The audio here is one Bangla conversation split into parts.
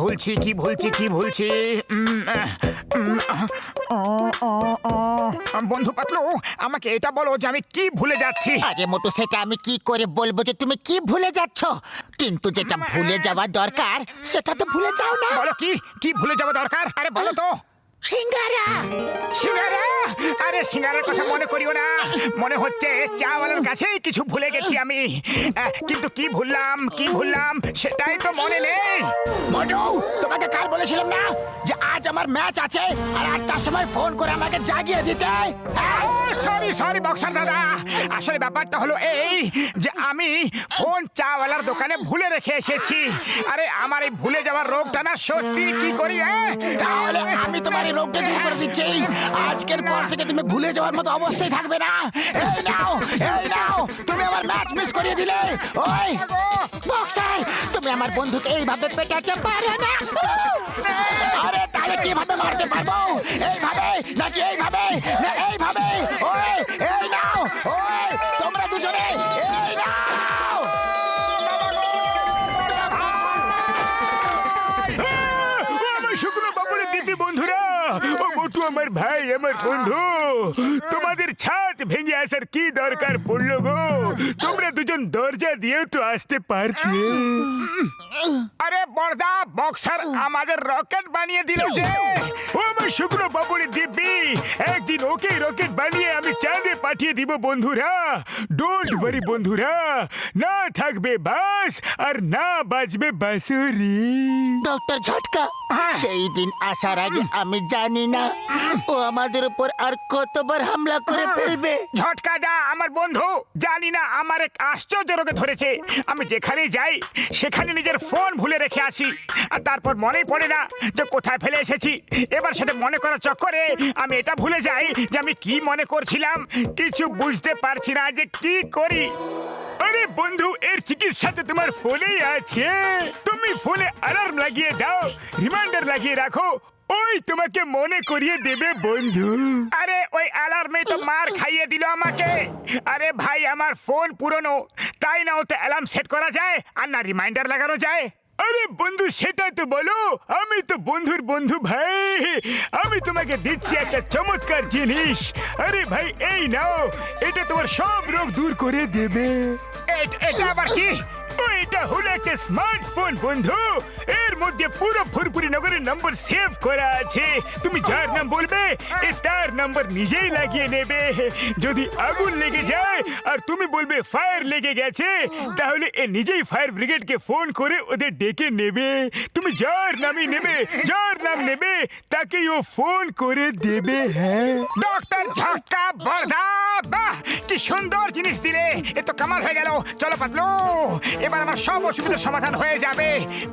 ভুলছি বন্ধু পাতলু, আমাকে এটা বলো যে আমি কি ভুলে যাচ্ছি। আরে মোটু, সেটা আমি কি করে বলবো যে তুমি কি ভুলে যাচ্ছ? কিন্তু যেটা ভুলে যাওয়া দরকার সেটা তো ভুলে যাও না। বলো কি ভুলে যাওয়া দরকার? আরে বলো তো। সিঙ্গারা। সিঙ্গারা? আরে সিঙ্গারার কথা মনে করিও না, মনে হচ্ছে চাওয়ালার কাছেই কিছু ভুলে গেছি আমি। কিন্তু কি ভুললাম সেটাই তো মনে নেই। মোটু, তোমাকে কাল বলেছিলাম না যে আজ আমার ম্যাচ আছে আর 8টার সময় ফোন করে আমাকে জাগিয়ে দিতে? সরি বক্সার দাদা, আসলে ব্যাপারটা হলো এই যে আমি ফোন চাওয়ালার দোকানে ভুলে রেখে এসেছি। আরে আমার এই ভুলে যাওয়ার রোগটা না সত্যি কি করি। তাহলে আমি তোমার এই রোগটা দূর করে দিচ্ছি। আজকের পর থেকে তুমি ভুলে যাওয়ার মতো অবস্থায় থাকবে না। এই নাও, তুমি আমার ম্যাচ মিস করিয়ে দিলে। ওই বক্সার, তুমি আমার বন্ধুকে এইভাবে পেটাতে পারো না। আরে তাহলে কিভাবে মারতে পারবো? এইভাবে নাকি এইভাবে? না এইভাবে। ওই এই নাও, ওই তোমরা দুজনে এই নাও। আমার শুকনো বাবুরে দিদি বন্ধুরা, ও মোটু আমার ভাই, আমার বন্ধু, তোমাদের ছাদ ভেঙে আসার কি দরকার পড়লো গো? তোমরা দুজন দরজা দিয়েও তো আসতে পারতে। আরে বড়দা, বক্সার আমাদের রকেট বানিয়ে দিল যে। ও আমার শুকনো বাবুরে দিব্যি, একদিন ওকে রকেট বানিয়ে আমি চাঁদে পাঠিয়ে দিব বন্ধুরা। ডোন্ট ওয়ারি বন্ধুরা, না থাকবে বাস আর না বাজবে বাঁশুরি। ডক্টর ঝটকা, সেই দিন আসার আগে আমি জানি না ও আমাদের উপর আর কতবার হামলা করে ফেলবে। ঝটকা দা আমার বন্ধু, জানি না আমার এক আশ্চর্য রোগে ধরেছে। আমি যেখানে যাই সেখানে নিজের ফোন ভুলে রেখে আসি, আর তারপর মনেই পড়ে না যে কোথায় ফেলে এসেছি। এবার সেটা মনে করার চক্করে আমি এটা ভুলে যাই যে আমি কি মনে করছিলাম। কিছু বুঝতে পারছি না যে কি করি। আরে বন্ধু, এর চিকিৎসা তো তোমার ফোনেই আছে। তুমি ফোনে অ্যালার্ম লাগিয়ে দাও, রিমাইন্ডার লাগিয়ে রাখো, ওই তোমাকে মনে করিয়ে দেবে বন্ধু। আরে ওই অ্যালার্মে তো মার খাইয়ে দিল আমাকে। আরে ভাই, আমার ফোন পুরনো, তাই না ওতে অ্যালার্ম সেট করা যায় আর না রিমাইন্ডার লাগানো যায়। আরে বন্ধু, সেটা তো বলো, আমি তো বন্ধুর বন্ধু ভাই। আমি তোমাকে দিচ্ছি একটা চমৎকার জিনিস। আরে ভাই, এই নাও, এটা তোমার সব রোগ দূর করে দেবে। এটা আবার কি? এটা হলো একটা স্মার্টফোন বন্ধু। এর মধ্যে পুরো ফুরফুরি নগরের নম্বর সেভ করা আছে। তুমি যার নাম বলবে তার নাম্বার নিজেই লাগিয়ে নেবে। যদি আগুন লেগে যায় আর তুমি বলবে ফায়ার লেগে গেছে, তাহলে এ নিজেই ফায়ার ব্রিগেডকে ফোন করে ওদের ডেকে নেবে। তুমি যার নাম নেবে তাকেই ও ফোন করে দেবে। হ্যাঁ, ডক্টর ঝটকা বড়দা, বাহ কি সুন্দর জিনিস দিলে। এ তো কামাল হয়ে গেল। চলো পাতলু, এবার আমার সব অসুবিধার সমাধান হয়ে যাবে।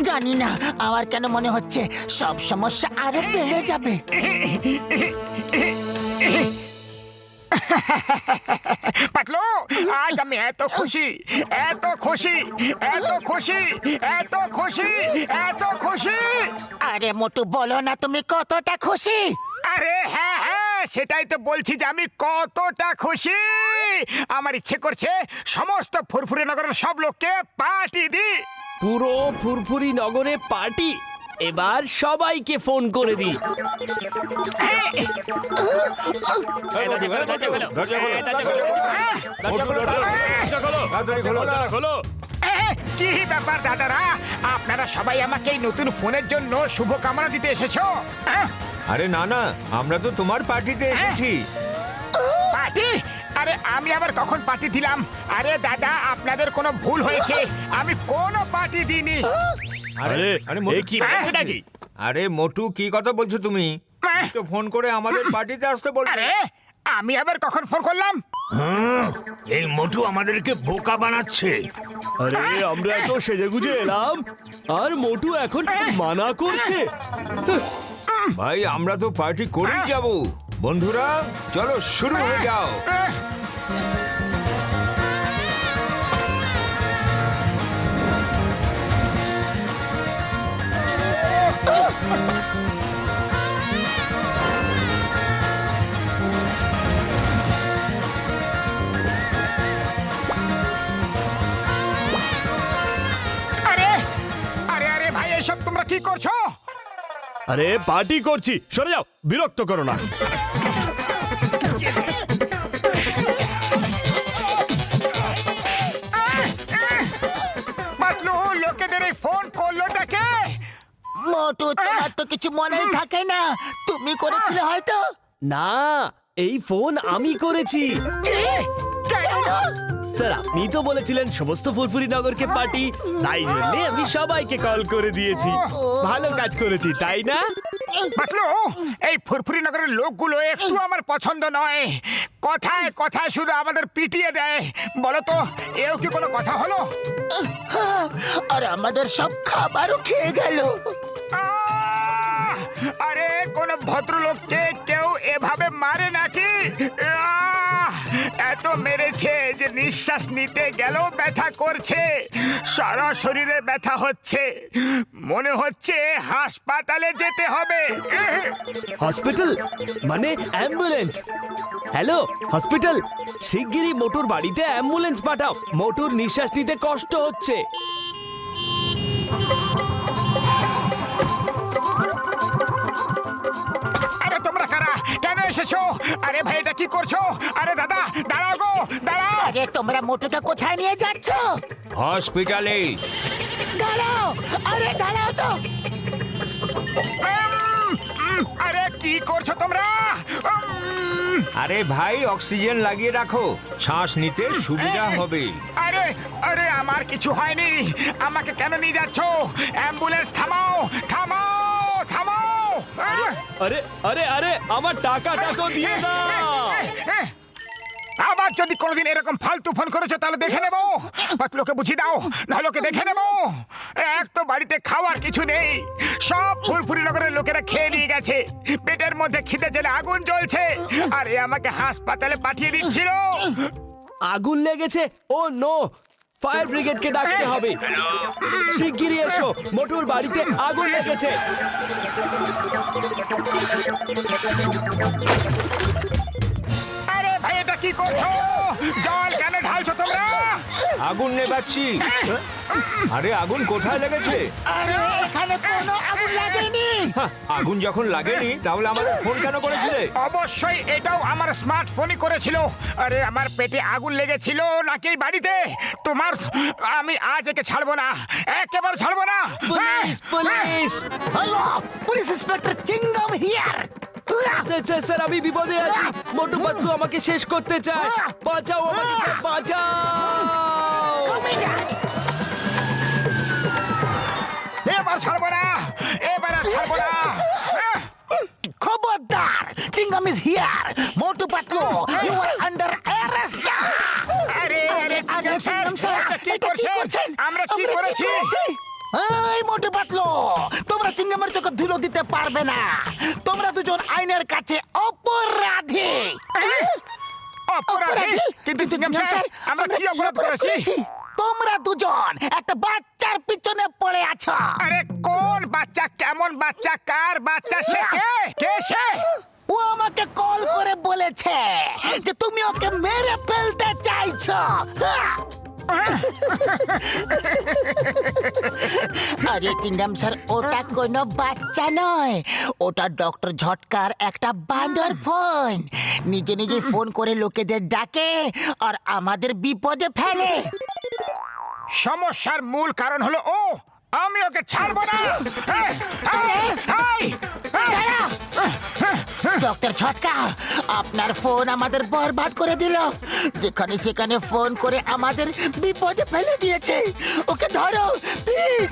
জানি না আমার কেন মনে হচ্ছে সব সমস্যা আরো বেড়ে যাবে। পাতলু, আজ আমি এত খুশি। আরে মোটু, বলো না তুমি কতটা খুশি। আরে হ্যাঁ, সেটাই তো বলছি যে আমি কতটা খুশি। আমার ইচ্ছে করছে সমস্ত ফুরফুরে নগরের সব লোককে পার্টি দি। পুরো ফুরফুরি নগরে পার্টি? এবার সবাইকে ফোন করে দি। কি ব্যাপার দাদারা, আপনারা সবাই আমাকে এই নতুন ফোনের জন্য শুভকামনা দিতে এসেছো? আরে না, আমরা তো তোমার পার্টিতে এসেছি। পার্টি? আরে আমি আবার কখন পার্টি দিলাম? আরে দাদা, আপনাদের কোনো ভুল হয়েছে, আমি কোনো পার্টি দিইনি। আরে মোটু, কি নাকি? আরে মোটু, কি কথা বলছো তুমি? তুমি তো ফোন করে আমাদের পার্টিতে আসতে বললে। আরে আমি আবার কখন ফোন করলাম? এই মোটু আমাদেরকে বোকা বানাচ্ছে। আরে আমরা এত সেজেগুজে এলাম আর মোটু এখন মানা করছে। ভাই, আমরা তো পার্টি করেই যাব। বন্ধুরা, চলো শুরু হয়ে যাও। আরে ভাই, এসব তোমরা কি কি করছো? আরে পার্টি করছি, সরে যাও, বিরক্ত করো না। পাতলু, লোকেদের এই ফোন করলোটা কে? মোটু, তোমার তো কিছু মনেই থাকে না, তুমি করেছিলে হয়তো। না, এই ফোন আমি করেছি। স্যার, আপনি তো বলেছিলেন সমস্ত ফুরফুরি নগরকে পার্টি, তাই জন্য আমি সবাইকে কল করে দিয়েছি। ভালো কাজ করেছি, তাই না? পাতলু, এই ফুরফুরি নগরের লোকগুলো একটু আমার পছন্দ নয়। কথায় কথায় শুধু আমাদের পিটিয়ে দেয়। বলো তো, এও কি কোনো কথা হলো? আর আমাদের সব খাবারও খেয়ে গেল। আহ! আরে কোন ভদ্রলোককে কেউ এভাবে মারে নাকি? আহ! এত মেরেছে যে নিঃশ্বাস নিতে গেলেও ব্যথা করছে, সারা শরীরে ব্যথা হচ্ছে, মনে হচ্ছে হাসপাতালে যেতে হবে। হসপিটাল মানে অ্যাম্বুলেন্স। হ্যালো হসপিটাল, শিগগিরই মোটুর বাড়িতে অ্যাম্বুলেন্স পাঠাও, মোটুর নিঃশ্বাস নিতে কষ্ট হচ্ছে। আরে তোমরা কারা? কেন এসেছো? আরে ভাই, এটা কি করছো? আরে দাদা, দাঁড়াও গো, দাঁড়াও। আরে তোমরা মোটুকে কোথায় নিয়ে যাচ্ছ? হসপিটালে। দাঁড়াও, আরে দাঁড়াও তো। আরে কি করছো তোমরা? আরে ভাই, অক্সিজেন লাগিয়ে রাখো, শ্বাস নিতে সুবিধা হবে। আরে আরে, আমার কিছু হয়নি, আমাকে কেন নিয়ে যাচ্ছ? অ্যাম্বুলেন্স থামাও, থামাও, থামাও। আরে আরে আরে, আমার টাকাটা তো দিয়ে দাও। আবার যদি কোনোদিন এরকম ফালতু ফোন করেছো তাহলে দেখে নেবো। পাতলুকে বুঝিয়ে দাও, নাহলে ওকে দেখে নেবো। এক তো বাড়িতে খাওয়ার কিছু নেই, সব ফুরফুরি নগরের লোকেরা খেয়ে নিয়ে গেছে, পেটের মধ্যে খিদে জেলে আগুন জ্বলছে, আর এ আমাকে হাসপাতালে পাঠিয়ে দিচ্ছিল। আগুন লেগেছে? ও নো, ফায়ার ব্রিগেডকে ডাকতে হবে। শিগগিরই এসো, মোটুর বাড়িতে আগুন লেগেছে। আরে ভাই, এটা কি করছো? জল কেন ঢালছো তোমরা? আগুন নেভাচ্ছি। আরে আগুন কোথায় লেগেছে? আরে এখানে কোনো আগুন লাগেনি। হাহ, আগুন যখন লাগেনি তাহলে আমাদের ফোন কেন করেছিলে? অবশ্যই এটাও আমার স্মার্টফোনই করেছিল। আরে আমার পেটে আগুন লেগেছিল নাকি এই বাড়িতে? তোমার, আমি আজ একে ছাড়বো না, একেবারে ছাড়বো না। Police police! Hello, police inspector Chingum here. Sir sir, আমি বিপদে আছি, মোটু পাতলু আমাকে শেষ করতে চায়, বাঁচাও আমাকে, স্যার, বাঁচাও। এবার ছাড়বো না, এবার আর ছাড়বো না। খবরদার, Chingum is here. Motu Patlu, you are under arrest. আরে আরে, আরে চিংগাম স্যার, এটা কি করছেন? আমরা কি করেছি? এই মোটু পাতলু, তোমরা চিংগামের চোখে ধুলো দিতে পারবে না। তোমরা দুজন আইনের কাছে অপরাধী। অপরাধী? কিন্তু চিংগাম স্যার, আমরা কি অপরাধ করেছি? তোমরা দুজন একটা বাচ্চার পিছনে পড়ে আছো। আরে কোন বাচ্চা? কেমন বাচ্চা? কার বাচ্চা? সে কে? কে সে? ও আমাকে কল করে বলেছে যে তুমি ওকে মেরে ফেলতে চাইছো। আরে চিংগাম স্যার, ওটা কোনো বাচ্চা নয়, ওটা ডক্টর ঝটকার একটা বান্দর ফোন। নিজে নিজে ফোন করে লোকেদের ডাকে আর আমাদের বিপদে ফেলে। সমস্যার মূল কারণ হলো ও। আমি ওকে ছাড়বো না। ডক্টর ঝটকা, আপনার ফোন আমাদের বরবাদ করে দিল, যেখানে সেখানে ফোন করে আমাদের বিপদে ফেলে দিয়েছে। ওকে ধরো প্লিজ।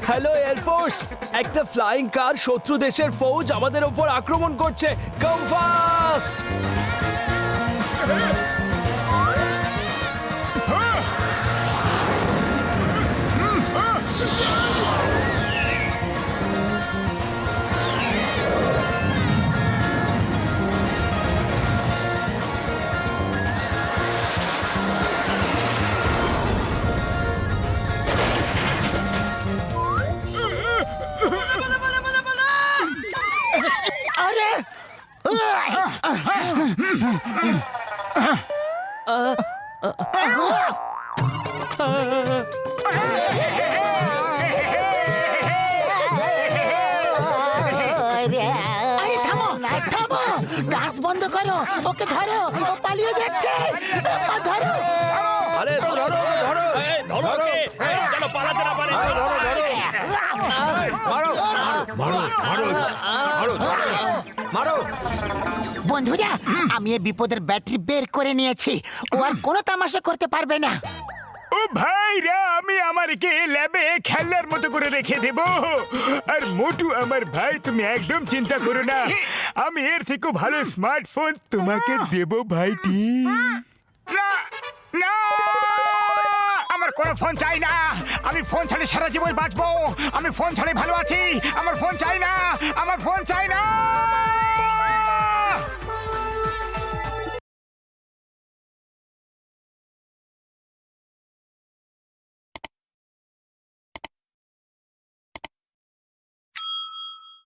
হ্যালো এয়ারফোর্স, একটা ফ্লাইং কার শত্রু দেশের ফৌজ আমাদের উপর আক্রমণ করছে, কাম ফাস্ট। আরে আরে থামো থামো, ডান্স বন্ধ করো, ওকে ধরো, ও পালিয়ে যাচ্ছে। ধরো। আরে ধরো ধরো ধরো ওকে। এই, চলো পালাতে না পারে মারো মারো মারো মারো মারো। বন্ধুরা, আমি এই বিপদের ব্যাটারি বের করে নিয়েছি, ও আর কোনো তামাশা করতে পারবে না। ও ভাইরা, আমি আমারকে ল্যাবে খেলার মতো করে রেখে দেব। আর মোটু আমার ভাই, তুমি একদম চিন্তা করো না, আমি এর থেকে ভালো স্মার্টফোন তোমাকে দেব ভাইটি। না না, আমার কোনো ফোন চাই না। আমি ফোন ছাড়ে সারা জীবন বাঁচবো। আমি ফোন ছাড়ে ভালো আছি। আমার ফোন চাই না, আমার ফোন চাই না।